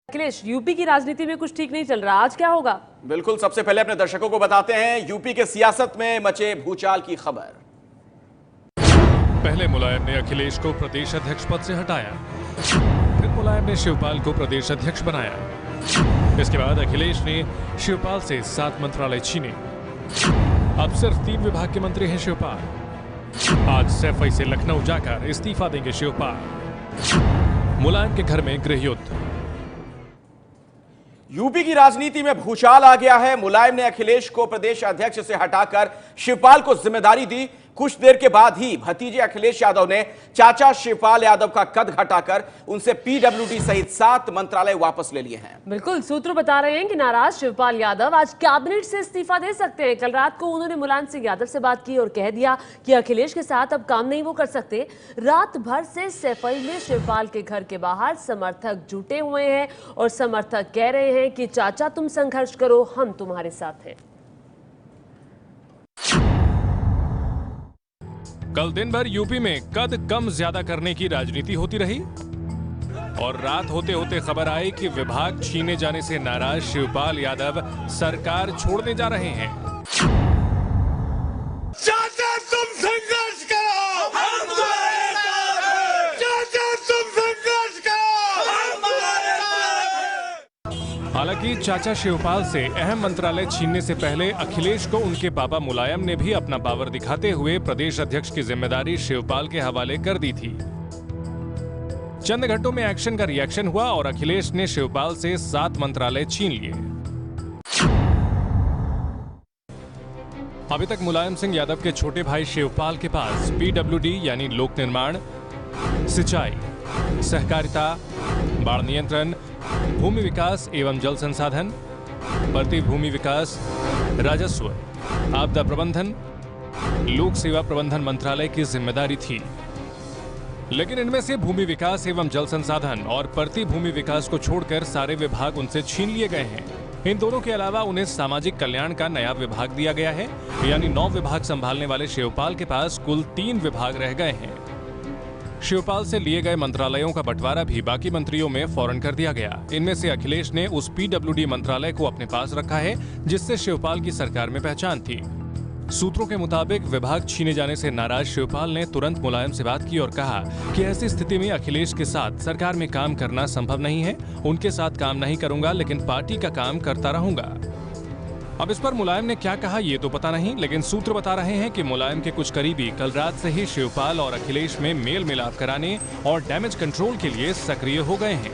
Akhilesh, UP की राजनीति में कुछ ठीक नहीं चल रहा, आज क्या होगा? बिल्कुल, सबसे पहले अपने दर्शकों को बताते हैं यूपी के सियासत में मचे भूचाल की खबर। पहले मुलायम ने अखिलेश को प्रदेश अध्यक्ष पद से हटाया, फिर मुलायम ने शिवपाल को प्रदेश अध्यक्ष बनाया। इसके बाद अखिलेश ने शिवपाल से 7 मंत्रालय छीने। अब सिर्फ 3 विभाग के मंत्री हैं शिवपाल। आज सैफई से लखनऊ जाकर इस्तीफा देंगे शिवपाल। मुलायम के घर में गृह युद्ध। यूपी की राजनीति में भूचाल आ गया है। मुलायम ने अखिलेश को प्रदेश अध्यक्ष से हटाकर शिवपाल को जिम्मेदारी दी। कुछ देर के बाद ही भतीजे अखिलेश यादव ने चाचा शिवपाल यादव का कद घटाकर उनसे पीडब्ल्यूडी सहित 7 मंत्रालय वापस ले लिए हैं। बिल्कुल, सूत्र बता रहे हैं कि नाराज शिवपाल यादव आज कैबिनेट से इस्तीफा दे सकते हैं। कल रात को उन्होंने मुलायम सिंह यादव से बात की और कह दिया कि अखिलेश के साथ अब काम नहीं वो कर सकते। रात भर से सैफई में शिवपाल के घर के बाहर समर्थक जुटे हुए हैं और समर्थक कह रहे हैं कि चाचा तुम संघर्ष करो, हम तुम्हारे साथ हैं। कल दिन भर यूपी में कद कम ज्यादा करने की राजनीति होती रही और रात होते होते खबर आई कि विभाग छीने जाने से नाराज शिवपाल यादव सरकार छोड़ने जा रहे हैं। चाचा तुम संघर्ष करो, हम तुम्हारे साथ हैं। चाचा तुम संघर्ष करो, हम तुम्हारे साथ हैं। हालांकि चाचा शिवपाल से अहम मंत्रालय छीनने से पहले अखिलेश को उनके पापा मुलायम ने भी अपना पावर दिखाते हुए प्रदेश अध्यक्ष की जिम्मेदारी शिवपाल के हवाले कर दी थी। चंद घंटों में एक्शन का रिएक्शन हुआ और अखिलेश ने शिवपाल से 7 मंत्रालय छीन लिए। अभी तक मुलायम सिंह यादव के छोटे भाई शिवपाल के पास पीडब्ल्यूडी यानी लोक निर्माण, सिंचाई, सहकारिता, बाढ़ नियंत्रण, भूमि विकास एवं जल संसाधन, बढ़ती भूमि विकास, राजस्व, आपदा प्रबंधन, लोक सेवा प्रबंधन मंत्रालय की जिम्मेदारी थी। लेकिन इनमें से भूमि विकास एवं जल संसाधन और बढ़ती भूमि विकास को छोड़कर सारे विभाग उनसे छीन लिए गए हैं। इन दोनों के अलावा उन्हें सामाजिक कल्याण का नया विभाग दिया गया है, यानी 9 विभाग संभालने वाले शिवपाल के पास कुल 3 विभाग रह गए हैं। शिवपाल से लिए गए मंत्रालयों का बंटवारा भी बाकी मंत्रियों में फौरन कर दिया गया। इनमें से अखिलेश ने उस पीडब्ल्यूडी मंत्रालय को अपने पास रखा है जिससे शिवपाल की सरकार में पहचान थी। सूत्रों के मुताबिक विभाग छीने जाने से नाराज शिवपाल ने तुरंत मुलायम से बात की और कहा कि ऐसी स्थिति में अखिलेश के साथ सरकार में काम करना संभव नहीं है। उनके साथ काम नहीं करूंगा, लेकिन पार्टी का काम करता रहूंगा। अब इस पर मुलायम ने क्या कहा ये तो पता नहीं, लेकिन सूत्र बता रहे हैं कि मुलायम के कुछ करीबी कल रात से ही शिवपाल और अखिलेश में मेल मिलाप कराने और डैमेज कंट्रोल के लिए सक्रिय हो गए हैं।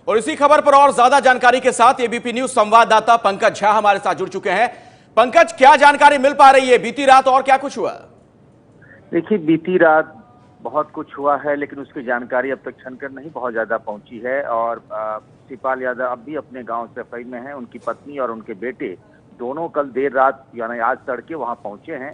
और इसी खबर पर और ज्यादा जानकारी के साथ एबीपी न्यूज संवाददाता पंकज झा हमारे साथ जुड़ चुके हैं। पंकज, क्या जानकारी मिल पा रही है बीती रात और क्या कुछ हुआ? देखिए, बीती रात बहुत कुछ हुआ है, लेकिन उसकी जानकारी अब तक छनकर नहीं बहुत ज्यादा पहुंची है। और शिवपाल यादव अब भी अपने गांव सैफई में हैं। उनकी पत्नी और उनके बेटे दोनों कल देर रात यानी आज तड़के वहां पहुंचे हैं।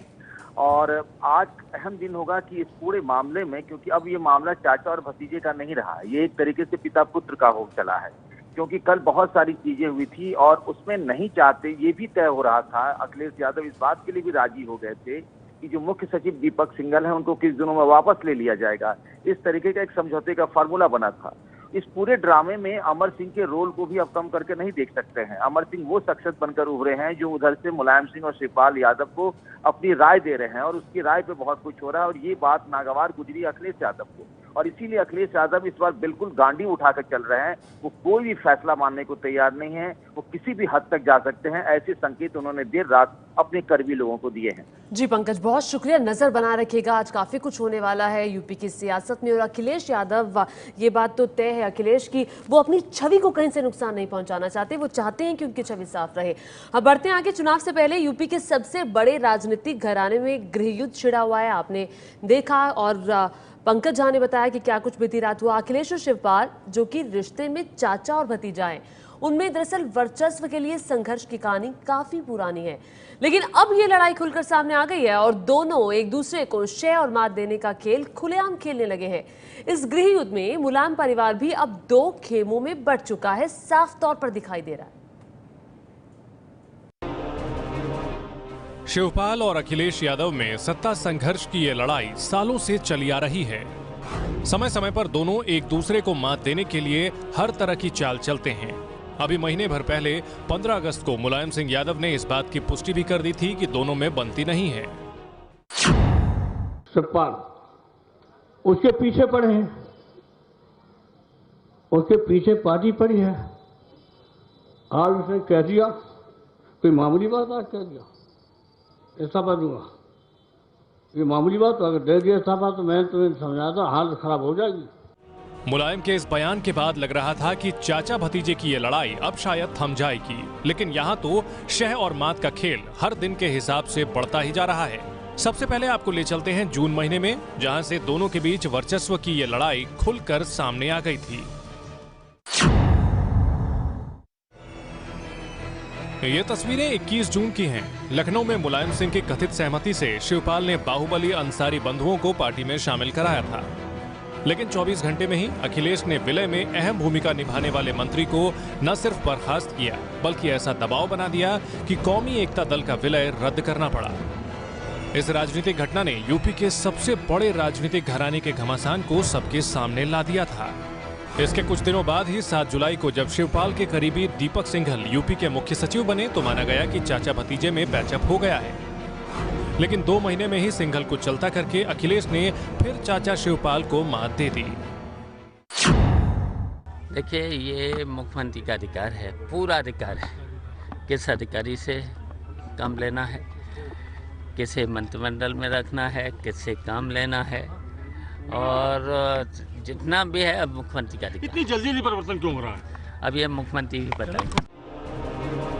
और आज अहम दिन होगा कि इस पूरे मामले में, क्योंकि अब ये मामला चाचा और भतीजे का नहीं रहा, ये एक तरीके से पिता पुत्र का हो चला है। क्योंकि कल बहुत सारी चीजें हुई थी और उसमें नहीं चाहते, ये भी तय हो रहा था, अखिलेश यादव इस बात के लिए भी राजी हो गए थे कि जो मुख्य सचिव दीपक सिंघल है उनको किस दिनों में वापस ले लिया जाएगा। इस तरीके का एक समझौते का फार्मूला बना था। इस पूरे ड्रामे में अमर सिंह के रोल को भी अब कम करके नहीं देख सकते हैं। अमर सिंह वो शख्सियत बनकर उभरे हैं जो उधर से मुलायम सिंह और शिवपाल यादव को अपनी राय दे रहे हैं और उसकी राय पे बहुत कुछ हो रहा है। और ये बात नागवार गुजरी अखिलेश यादव को, और इसीलिए अखिलेश यादव इस बार बिल्कुल गांडी उठाकर चल रहे हैं। वो कोई भी फैसला मानने को तैयार नहीं है। वो किसी भी हद तक जा सकते हैं, ऐसे संकेत उन्होंने देर रात अपने करीबी लोगों को दिए हैं। जी पंकज, बहुत शुक्रिया। नजर बना रखिएगा, आज काफी कुछ होने वाला है यूपी की सियासत में। और अखिलेश यादव, ये बात तो तय है अखिलेश की, वो अपनी छवि को कहीं से नुकसान नहीं पहुंचाना चाहते। वो चाहते हैं कि उनकी छवि साफ रहे। अब बढ़ते हैं आगे। चुनाव से पहले यूपी के सबसे बड़े राजनीतिक घराने में गृह युद्ध छिड़ा हुआ है, आपने देखा। और पंकज झा ने बताया कि क्या कुछ बीती रात हुआ। अखिलेश और शिवपाल, जो कि रिश्ते में चाचा और भतीजा हैं, उनमें दरअसल वर्चस्व के लिए संघर्ष की कहानी काफी पुरानी है। लेकिन अब ये लड़ाई खुलकर सामने आ गई है और दोनों एक दूसरे को शय और मात देने का खेल खुलेआम खेलने लगे हैं। इस गृह युद्ध में मुलायम परिवार भी अब 2 खेमों में बंट चुका है, साफ तौर पर दिखाई दे रहा है। शिवपाल और अखिलेश यादव में सत्ता संघर्ष की ये लड़ाई सालों से चली आ रही है। समय समय पर दोनों एक दूसरे को मात देने के लिए हर तरह की चाल चलते हैं। अभी महीने भर पहले 15 अगस्त को मुलायम सिंह यादव ने इस बात की पुष्टि भी कर दी थी कि दोनों में बनती नहीं है। शिवपाल उसके पीछे पड़े हैं, उसके पीछे पार्टी पड़ी है। आज उसने कह दिया, कोई मामूली बात आज कह दिया इस्तीफा दूंगा, ये मामूली बात, अगर दे दिया इस्तीफा तो मैं तुम्हें समझा था हालत खराब हो जाएगी। मुलायम के इस बयान के बाद लग रहा था कि चाचा भतीजे की ये लड़ाई अब शायद थम जाएगी, लेकिन यहाँ तो शह और मात का खेल हर दिन के हिसाब से बढ़ता ही जा रहा है। सबसे पहले आपको ले चलते हैं जून महीने में, जहाँ से दोनों के बीच वर्चस्व की ये लड़ाई खुलकर सामने आ गई थी। ये तस्वीरें 21 जून की हैं। लखनऊ में मुलायम सिंह की कथित सहमति से शिवपाल ने बाहुबली अंसारी बंधुओं को पार्टी में शामिल कराया था, लेकिन 24 घंटे में ही अखिलेश ने विलय में अहम भूमिका निभाने वाले मंत्री को न सिर्फ बर्खास्त किया, बल्कि ऐसा दबाव बना दिया कि कौमी एकता दल का विलय रद्द करना पड़ा। इस राजनीतिक घटना ने यूपी के सबसे बड़े राजनीतिक घराने के घमासान को सबके सामने ला दिया था। इसके कुछ दिनों बाद ही 7 जुलाई को जब शिवपाल के करीबी दीपक सिंघल यूपी के मुख्य सचिव बने तो माना गया कि चाचा भतीजे में पैचअप हो गया है। लेकिन 2 महीने में ही सिंघल को चलता करके अखिलेश ने फिर चाचा शिवपाल को मात दे दी। देखिए, ये मुख्यमंत्री का अधिकार है, पूरा अधिकार है। किस अधिकारी से काम लेना है, किसे मंत्रिमंडल में रखना है, किससे काम लेना है, और जितना भी है अब मुख्यमंत्री का अधिकार। इतनी जल्दी परिवर्तन क्यों हो रहा है? अब ये मुख्यमंत्री भी बताएंगे।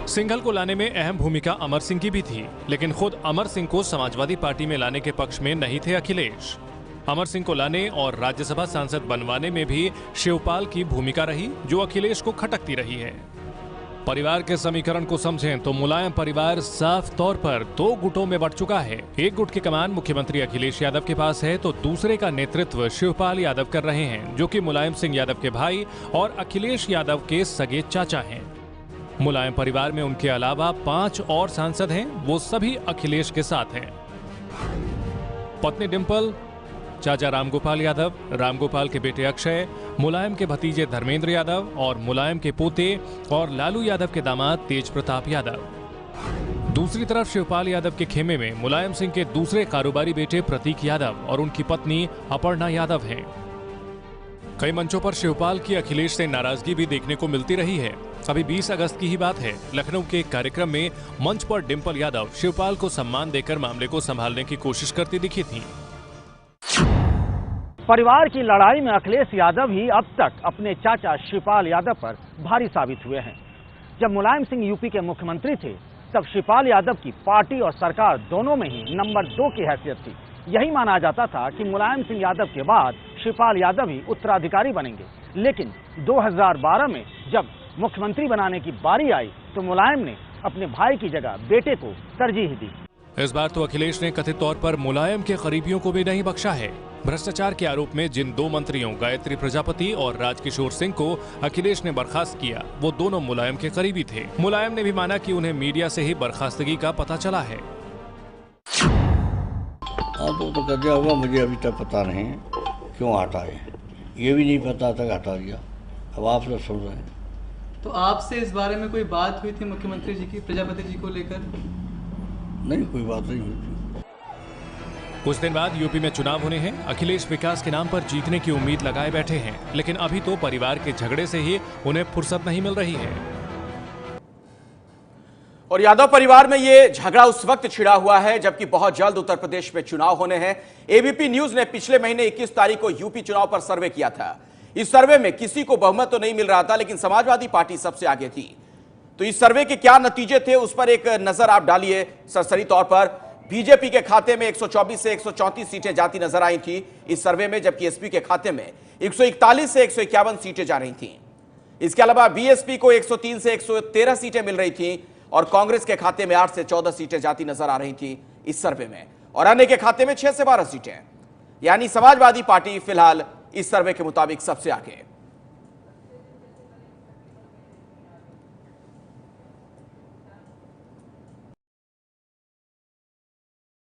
सिंघल को लाने में अहम भूमिका अमर सिंह की भी थी, लेकिन खुद अमर सिंह को समाजवादी पार्टी में लाने के पक्ष में नहीं थे अखिलेश। अमर सिंह को लाने और राज्यसभा सांसद बनवाने में भी शिवपाल की भूमिका रही, जो अखिलेश को खटकती रही है। परिवार के समीकरण को समझें तो मुलायम परिवार साफ तौर पर 2 गुटों में बंट चुका है। एक गुट की कमान मुख्यमंत्री अखिलेश यादव के पास है तो दूसरे का नेतृत्व शिवपाल यादव कर रहे हैं, जो कि मुलायम सिंह यादव के भाई और अखिलेश यादव के सगे चाचा हैं। मुलायम परिवार में उनके अलावा 5 और सांसद हैं, वो सभी अखिलेश के साथ हैं। पत्नी डिंपल, चाचा रामगोपाल यादव, रामगोपाल के बेटे अक्षय, मुलायम के भतीजे धर्मेंद्र यादव और मुलायम के पोते और लालू यादव के दामाद तेज प्रताप यादव। दूसरी तरफ शिवपाल यादव के खेमे में मुलायम सिंह के दूसरे कारोबारी बेटे प्रतीक यादव और उनकी पत्नी अपर्णा यादव हैं। कई मंचों पर शिवपाल की अखिलेश से नाराजगी भी देखने को मिलती रही है। अभी 20 अगस्त की ही बात है, लखनऊ के एक कार्यक्रम में मंच पर डिंपल यादव शिवपाल को सम्मान देकर मामले को संभालने की कोशिश करती दिखी थी। परिवार की लड़ाई में अखिलेश यादव ही अब तक अपने चाचा शिवपाल यादव पर भारी साबित हुए हैं। जब मुलायम सिंह यूपी के मुख्यमंत्री थे तब शिवपाल यादव की पार्टी और सरकार दोनों में ही नंबर 2 की हैसियत थी। यही माना जाता था कि मुलायम सिंह यादव के बाद शिवपाल यादव ही उत्तराधिकारी बनेंगे। लेकिन 2012 में जब मुख्यमंत्री बनाने की बारी आई तो मुलायम ने अपने भाई की जगह बेटे को तरजीह दी। इस बार तो अखिलेश ने कथित तौर पर मुलायम के करीबियों को भी नहीं बख्शा है। भ्रष्टाचार के आरोप में जिन 2 मंत्रियों गायत्री प्रजापति और राजकिशोर सिंह को अखिलेश ने बर्खास्त किया, वो दोनों मुलायम के करीबी थे। मुलायम ने भी माना कि उन्हें मीडिया से ही बर्खास्तगी का पता चला है। तो कर दिया होगा, मुझे अभी तक पता नहीं क्यों हटाए, ये भी नहीं पता था हटा दिया। अब आप सब सुन रहे हैं। तो आपसे इस बारे में कोई बात हुई थी मुख्यमंत्री जी की, प्रजापति जी को लेकर? नहीं, कोई बात नहीं हुई थी। कुछ दिन बाद यूपी में चुनाव होने हैं। अखिलेश विकास के नाम पर जीतने की उम्मीद लगाए बैठे हैं, लेकिन अभी तो परिवार के झगड़े से ही उन्हें फुर्सत नहीं मिल रही है। और यादव परिवार में ये झगड़ा उस वक्त छिड़ा हुआ है जबकि बहुत जल्द उत्तर प्रदेश में चुनाव होने हैं। एबीपी न्यूज ने पिछले महीने 21 तारीख को यूपी चुनाव पर सर्वे किया था। इस सर्वे में किसी को बहुमत तो नहीं मिल रहा था, लेकिन समाजवादी पार्टी सबसे आगे थी। तो इस सर्वे के क्या नतीजे थे उस पर एक नजर आप डालिए। सरसरी तौर पर बीजेपी के खाते में 124 से 134 सीटें जाती नजर आई थी इस सर्वे में, जबकि एसपी के खाते में 141 से 151 सीटें जा रही थीं। इसके अलावा बीएसपी को 103 से 113 सीटें मिल रही थीं और कांग्रेस के खाते में 8 से 14 सीटें जाती नजर आ रही थी इस सर्वे में, और अन्य के खाते में 6 से 12 सीटें। यानी समाजवादी पार्टी फिलहाल इस सर्वे के मुताबिक सबसे आगे।